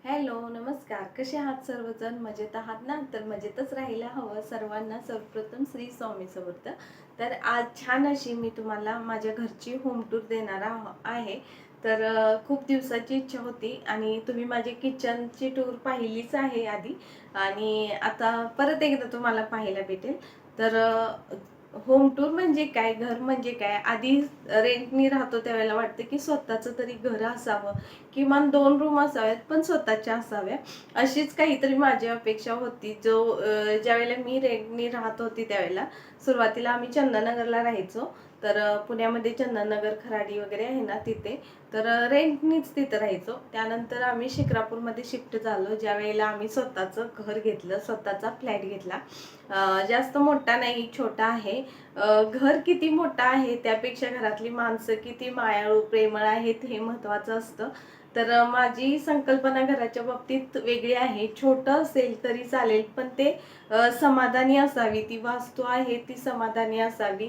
Hello, नमस्कार. कसे आहात सर्वजण? मजेत आहात ना? तर मजेतच राहायला हवं सर्वांना. सर्वप्रथम श्री स्वामी समर्थ. तर आज छान अशी मी तुम्हाला माझ्या घरची होम टूर देणार आहे. तर खूप दिवसाची इच्छा होती आणि तुम्ही माझी किचनची टूर पाहिलीच आहे आधी आणि आता परत एकदा तुम्हाला पाहायला भेटेल. तर होम टूर म्हणजे काय, घर म्हणजे काय, आधी रेंटनी राहतो त्यावेळेला वाटतं की स्वतःचं तरी घर असावं, किमान 2 रूम असाव्यात पण स्वतःच्या असाव्या, अशीच काहीतरी माझी अपेक्षा होती. ज्यावेळेला मी रेंटनी राहत होती त्यावेळेला सुरुवातीला आम्ही चंदननगरला राहायचो. तर पुण्यामध्ये चंदननगर खराडी वगैरे आहे ना तिथे. तर रेंटनीच तिथं राहायचो. त्यानंतर आम्ही शिक्रापूरमध्ये शिफ्ट झालो, ज्यावेळेला आम्ही स्वतःचं घर घेतलं, स्वतःचा फ्लॅट घेतला. जास्त मोठा नाही, छोटा आहे. घर किती मोठं आहे त्यापेक्षा घरातली माणसं किती मायाळू प्रेमळ आहेत हे महत्त्वाचं असतं. तर माझी संकल्पना घराच्या बाबतीत वेगळी आहे. छोटं असेल तरी चालेल, पण ते समाधानी असावी. ती वास्तू आहे ती समाधानी असावी.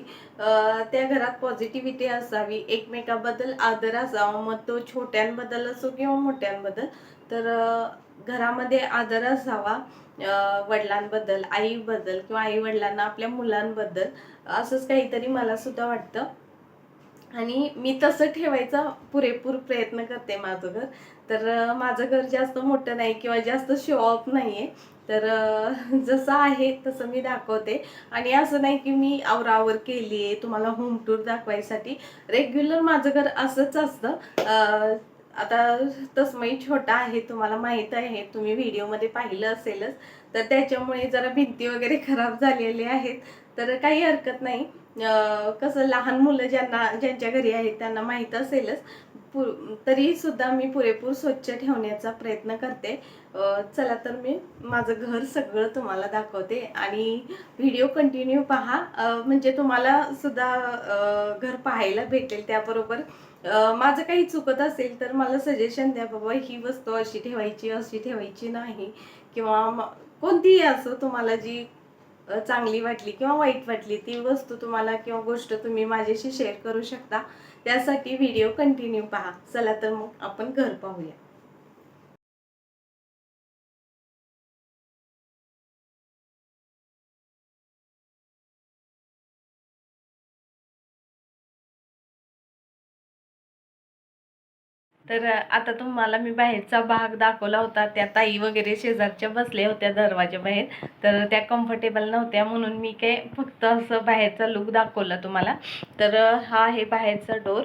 त्या घरात पॉझिटिव्हिटी असावी, एकमेकाबद्दल आदर असावा, मग तो छोट्यांबद्दल असो किंवा मोठ्यांबद्दल. तर घरामध्ये आदर असावा, वडिलांबद्दल, आईबद्दल किंवा आई वडिलांना आपल्या मुलांबद्दल, असंच काहीतरी मला सुद्धा वाटतं आणि मी तसं ठेवायचा पुरेपूर प्रयत्न करते माझं घर. तर माझं घर जास्त मोठं नाही किंवा जास्त शो ऑफ नाहीये. तर जसं आहे तसं मी दाखवते आणि असं नाही की मी आवरावर केली आहे तुम्हाला होम टूर दाखवायसाठी. रेग्युलर माझं घर असंच असतं. आता तसमही छोटा आहे, तुम्हाला माहीत आहे, तुम्ही व्हिडिओमध्ये पाहिलं असेलच. तर त्याच्यामुळे जरा भिंती वगैरे खराब झालेले आहेत. तर काही हरकत नाही. कसं लहान मुलं ज्यांच्या घरी आहेत त्यांना माहीत असेलच. तरी सुद्धा मी पुरेपूर स्वच्छ ठेवण्याचा प्रयत्न करते. चला तर मी माझं घर सगळं तुम्हाला दाखवते आणि व्हिडिओ कंटिन्यू पहा. म्हणजे तुम्हाला सुद्धा घर पाहायला भेटेल. त्याबरोबर माझं काही चुकत असेल तर मला सजेशन द्या, बाबा ही वस्तू अशी ठेवायची, अशी ठेवायची नाही, किंवा कोणतीही असो तुम्हाला जी चांगली वाटली किंवा वाईट वाटली ती वस्तू तुम्हाला किंवा गोष्ट तुम्ही माझ्याशी शेअर करू शकता. त्यासाठी व्हिडिओ कंटिन्यू पहा. चला तर मग आपण घर पाहूया. तर आता तुम्हाला मी बाहेरचा भाग दाखवला होता. त्या ताई वगैरे शेजारच्या बसल्या होत्या दरवाजाबाहेर. तर त्या कम्फर्टेबल नव्हत्या म्हणून मी काय फक्त असं बाहेरचा लुक दाखवला तुम्हाला. तर हा आहे बाहेरचा डोर,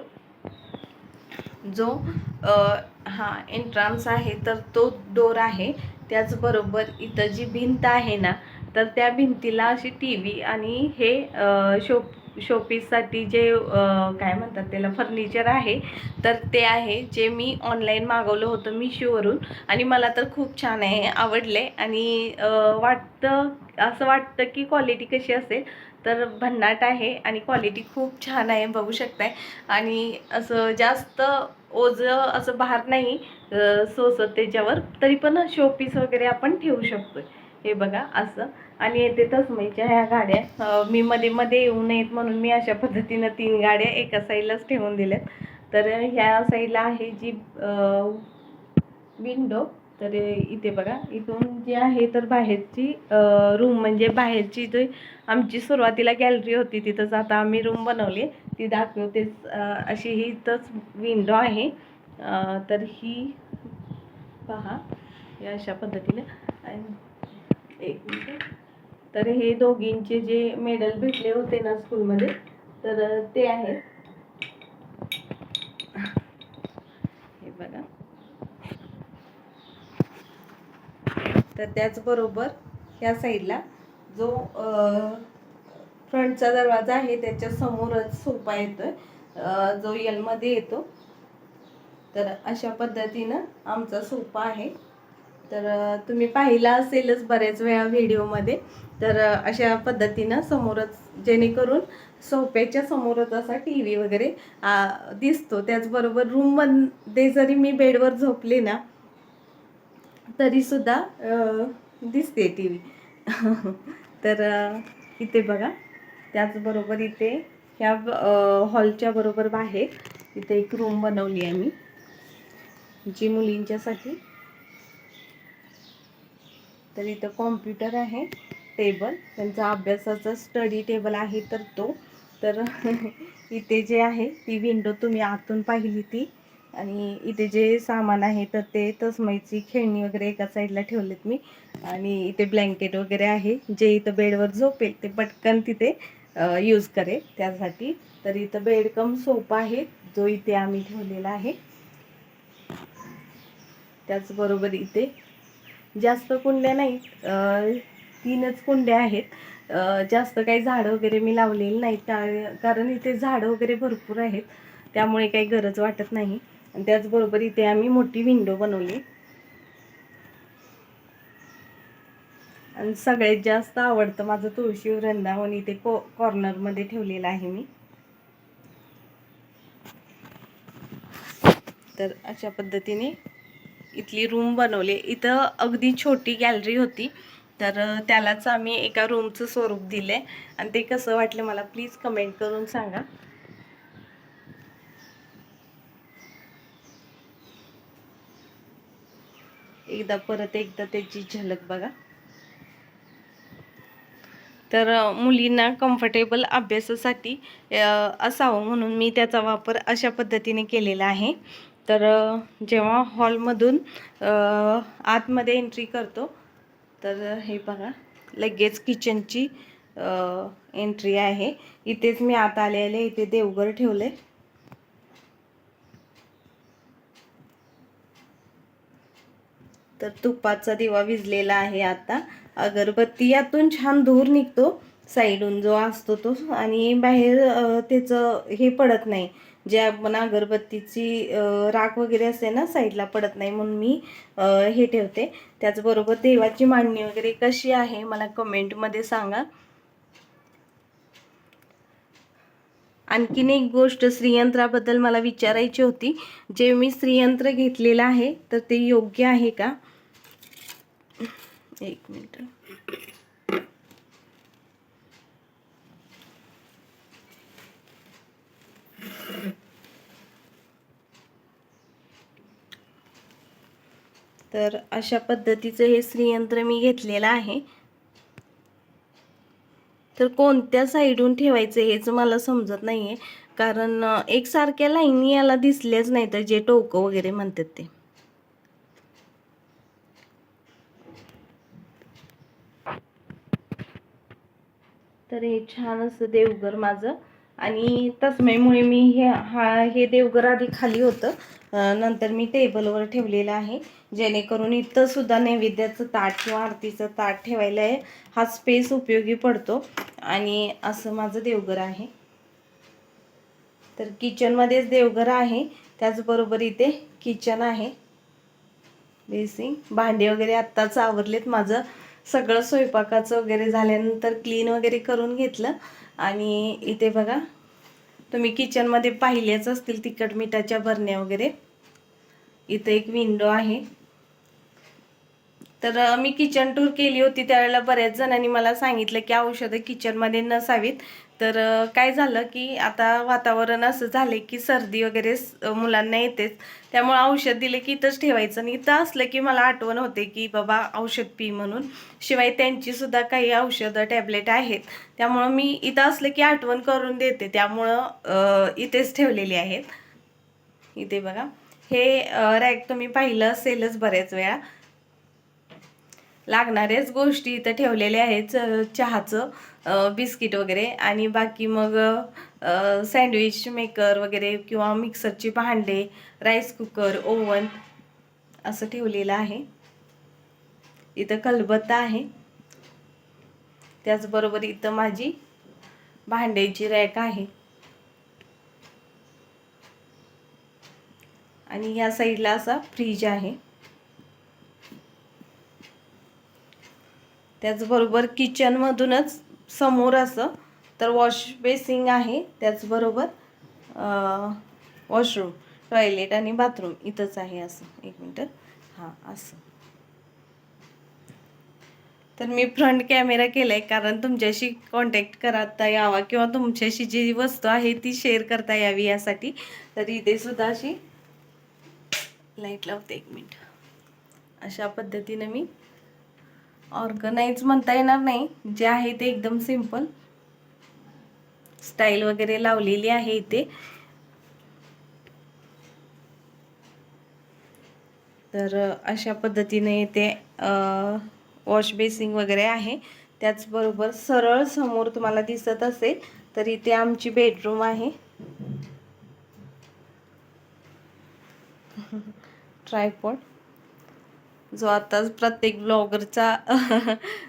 जो हा एंट्रन्स आहे. तर तो डोर आहे. त्याचबरोबर इथं जी भिंत आहे ना, तर त्या भिंतीला अशी टी व्ही आणि हे शोपीससाठी जे काय म्हणतात त्याला, फर्निचर आहे. तर ते आहे जे मी ऑनलाईन मागवलं होतं मिशोवरून आणि मला तर खूप छान आहे, आवडले. आणि असं वाटतं की क्वालिटी कशी असेल, तर भन्नाट आहे आणि क्वालिटी खूप छान आहे, बघू शकताय. आणि असं जास्त ओझं असं भार नाही सोसत त्याच्यावर, तरी पण शोपीस वगैरे आपण ठेवू शकतोय. हे बघा असं. आणि येते तसमईच्या ह्या गाड्या, मी मध्ये मध्ये येऊ नयेत म्हणून मी अशा पद्धतीनं 3 गाड्या एका साईडलाच ठेवून दिल्यात. तर ह्या साईडला आहे जी विंडो. तर इथे बघा, इथून जी आहे तर बाहेरची रूम, म्हणजे बाहेरची जी आमची सुरुवातीला गॅलरी होती तिथंच आता आम्ही रूम बनवली, ती दाखवतेच. अशी ही इथंच विंडो आहे. तर ही पहा या अशा पद्धतीने. आणि एक मिनिट. तर हे दोघींचे जे मेडल भेटले होते ना स्कूलमध्ये, तर ते आहे. हे बघा. तर त्याचबरोबर ह्या साईडला जो फ्रंटचा दरवाजा आहे त्याच्या समोरच सोफा येतोय, जो एलमध्ये येतो. तर अशा पद्धतीनं आमचा सोफा आहे. तर तुम्ही पाहिला असेलच बऱ्याच वेळा व्हिडिओमध्ये. तर अशा पद्धतीनं समोरच, जेणेकरून सोफ्याच्या समोरच असा टी व्ही वगैरे दिसतो. त्याचबरोबर रूममध्ये जरी मी बेडवर झोपले ना तरीसुद्धा दिसते टी व्ही. तर इथे बघा. त्याचबरोबर इथे ह्या हॉलच्या बरोबर बाहेर इथे एक रूम बनवली आहे मी, जी मुलींच्यासाठी तर इथं कॉम्प्युटर आहे, टेबल त्यांचा अभ्यासाचा स्टडी टेबल आहे तर तो. तर इथे जे आहे ती विंडो तुम्ही आतून पाहिली ती, आणि इथे जे सामान आहे तर ते तसमईची खेळणी वगैरे एका साईडला ठेवलेत मी. आणि इथे ब्लँकेट वगैरे आहे, जे इथं बेडवर झोपेल ते पटकन तिथे यूज करेल त्यासाठी. तर इथं बेड कम सोफा आहे जो इथे आम्ही ठेवलेला आहे. त्याचबरोबर इथे जास्त कुंड्या नाहीत, 3च कुंड्या आहेत. जास्त काही झाडं वगैरे मी लावलेली नाहीत, कारण इथे झाडं वगैरे भरपूर आहेत, त्यामुळे काही गरज वाटत नाही. आणि त्याचबरोबर इथे आम्ही मोठी विंडो बनवली. आणि सगळ्यात जास्त आवडतं माझं तुळशी वृंदावन इथे कॉर्नरमध्ये ठेवलेलं आहे मी. तर अशा पद्धतीने इथली रूम बनवली. इथं अगदी छोटी गॅलरी होती, तर त्यालाच आम्ही एका रूमचं स्वरूप दिले. आणि ते कसं वाटलं मला प्लीज कमेंट करून सांगा. परत एकदा त्याची झलक बघा. तर मुलींना कम्फर्टेबल अभ्यासासाठी असावं म्हणून मी त्याचा वापर अशा पद्धतीने केलेला आहे. तर जेव्हा हॉलमधून आतमध्ये एंट्री करतो तर हे बघा, लगेच किचनची एंट्री आहे. इथेच मी आत आलेले, इथे देवघर ठेवले. तर तुपाचा दिवा विझलेला आहे आता. अगरबत्ती यातून छान धूर निघतो साईडून जो असतो तो, आणि बाहेर त्याचं हे पडत नाही, जे आपण अगरबत्तीची राख वगैरे असते ना साईडला पडत नाही, म्हणून मी हे ठेवते. त्याचबरोबर देवाची मांडणी वगैरे कशी आहे मला कमेंटमध्ये सांगा. आणखीन एक गोष्ट श्रीयंत्राबद्दल मला विचारायची होती. जे मी श्रीयंत्र घेतलेलं आहे तर ते योग्य आहे का? एक मिनिट. तर अशा पद्धतीचं हे श्रीयंत्र मी घेतलेलं आहे. तर कोणत्या साईडून ठेवायचं हेच मला समजत नाहीये, कारण एकसारख्या लाईनी याला दिसल्याच नाही, तर जे टोकं वगैरे म्हणतात ते. तर हे छान असं देवघर माझं. आणि तस्मयमुळे मी हे देवघर आधी खाली होतं, नंतर मी टेबलवर ठेवलेलं आहे, जेणेकरून इथं सुद्धा नैवेद्याचं ताट किंवा आरतीचं ताट ठेवायला हा स्पेस उपयोगी पडतो. आणि असं माझं देवघर आहे. तर किचनमध्येच देवघर आहे, त्याचबरोबर इथे किचन आहे. बेसिंग, भांडे वगैरे आत्ताच आवरलेत. माझं सगळं स्वयंपाकाचं वगैरे झाल्यानंतर क्लीन वगैरे करून घेतलं. आणि इथे बघा, तुम्ही किचनमध्ये पाहिलेच असतील तिखट मिठाच्या बरण्या वगैरे. इथे एक विंडो आहे. तर मी किचन टूर केली होती त्यावेळेला बऱ्याच जणांनी मला सांगितलं की औषधं किचनमध्ये नसावीत. तर काय झालं की आता वातावरण असं झाले की सर्दी वगैरे मुलांना येतेच, त्यामुळे औषध दिले की इथंच ठेवायचं. आणि इथं असलं की मला आठवण होते की बाबा औषध पी म्हणून. शिवाय त्यांची सुद्धा काही औषधं टॅबलेट आहेत, त्यामुळं मी इथं असलं की आठवण करून देते, त्यामुळं इथेच ठेवलेली आहेत. इथे बघा, हे रॅक तुम्ही पाहिलं असेलच बऱ्याच वेळा. लागणाऱ्याच गोष्टी इथं ठेवलेल्या आहेत, चहाचं बिस्किट वगैरे, आणि बाकी मग सँडविच मेकर वगैरे किंवा मिक्सरची भांडे, राईस कुकर, ओव्हन असं ठेवलेलं आहे. इथं खलबत्ता आहे. त्याचबरोबर इथं माझी भांड्याची रॅक आहे. आणि या साईडला असा फ्रीज आहे. त्याचबरोबर किचनमधूनच समोर असं तर वॉश बेसिंग आहे. त्याचबरोबर वॉशरूम, टॉयलेट आणि बाथरूम इथंच आहे. असं एक मिनटं, हां असं. तर मी फ्रंट कॅमेरा केला आहे कारण तुमच्याशी कॉन्टॅक्ट करता यावा किंवा तुमच्याशी जी वस्तू आहे ती शेअर करता यावी यासाठी. तर इथे सुद्धा अशी लाईट लावते, एक मिनिट. अशा पद्धतीने मी ऑर्गनाइज म्हणता येणार नाही, जे आहे ते एकदम सिंपल. स्टाईल वगैरे लावलेली आहे इथे. तर अशा पद्धतीने इथे वॉश बेसिंग वगैरे आहे. त्याचबरोबर सरळ समोर तुम्हाला दिसत असेल तर इथे आमची बेडरूम आहे. ट्रायपॉड, जो आता प्रत्येक ब्लॉगरचा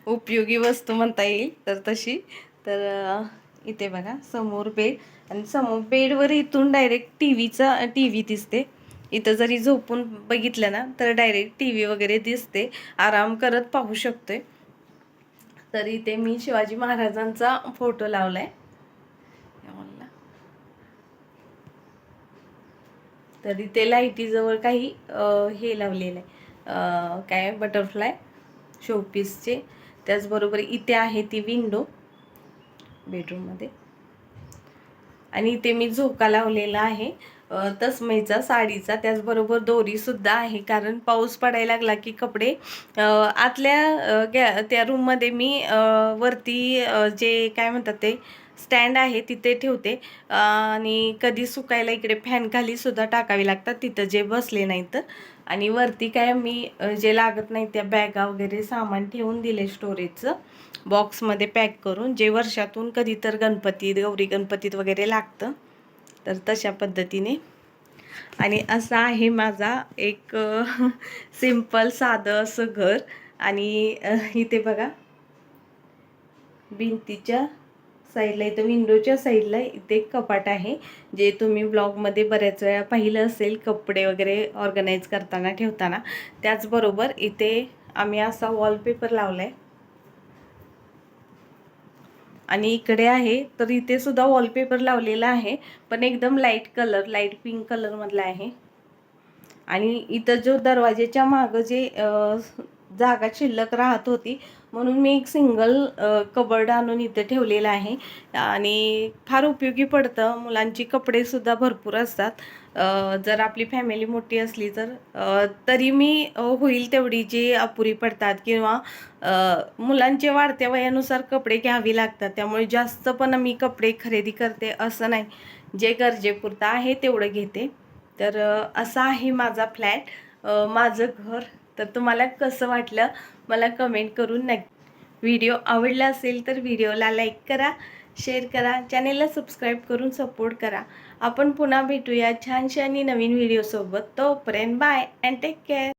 उपयोगी वस्तू म्हणता येईल तर तशी. तर इथे बघा समोर बेड, आणि समोर बेडवर इथून डायरेक्ट टी व्ही दिसते. इथं जरी झोपून बघितलं ना तर डायरेक्ट टी व्ही वगैरे दिसते, आराम करत पाहू शकतोय. तर इथे मी शिवाजी महाराजांचा फोटो लावलाय. तर इथे लाईटीजवळ काही हे लावलेलं आहे, काय बटरफ्लाय शोपीसचे. त्याचबरोबर इथे आहे ती विंडो बेडरूममध्ये, आणि इथे मी झोका लावलेला आहे तसमईचा साडीचा. त्याचबरोबर दोरीसुद्धा आहे, कारण पाऊस पडायला लागला की कपडे आतल्या त्या रूममध्ये मी वरती जे काय म्हणतात ते स्टँड आहे तिथे ठेवते, आणि कधी सुकायला इकडे फॅन खाली सुद्धा टाकावी लागतात तिथं जे बसले नाही तर. आणि वरती काय मी जे लागत नाही त्या बॅगा वगैरे सामान ठेवून दिले स्टोरेजचं बॉक्समध्ये पॅक करून, जे वर्षातून कधी तर गणपतीत गौरी गणपतीत वगैरे लागतं. तर तशा पद्धतीने. आणि असा आहे माझा एक सिंपल साधं असं घर. आणि इथे बघा भिंतीच्या साईडला, इथं विंडोच्या साईडला इथे एक कपाट आहे, जे तुम्ही ब्लॉगमध्ये बऱ्याच वेळा पाहिलं असेल कपडे वगैरे ऑर्गनाईज करताना ठेवताना. त्याचबरोबर इथे आम्ही असा वॉलपेपर लावलाय, आणि इकडे आहे तर इथे सुद्धा वॉलपेपर लावलेला आहे, पण एकदम light colour, light pink colour मधला आहे. आणि इथं जो दरवाजेच्या मागं जे जागा शिल्लक राहत होती म्हणून मी एक सिंगल कबर्ड आणून इथे ठेवलेला आहे, आणि फार उपयोगी पडतं. मुलांची कपडे सुद्धा भरपूर असतात, जर आपली फॅमिली मोठी असली तर तरी मी होईल तेवढी जी अपुरी पडतात, किंवा मुलांच्या वाढत्या वयानुसार कपडे घ्यावी लागतात, त्यामुळे जास्त पण मी कपडे खरेदी करते असं नाही, जे गरजेपुरतं आहे तेवढं घेते. तर असा आहे माझा फ्लॅट, माझं घर. तर तुम्हाला कसं वाटलं मला कमेंट करून नक्की. व्हिडिओ आवडला असेल तर व्हिडिओला लाईक करा, शेअर करा, चॅनेलला सबस्क्राईब करून सपोर्ट करा. आपण पुन्हा भेटूया छानशा आणि नवीन व्हिडिओसोबत. तोपर्यंत बाय अँड टेक केअर.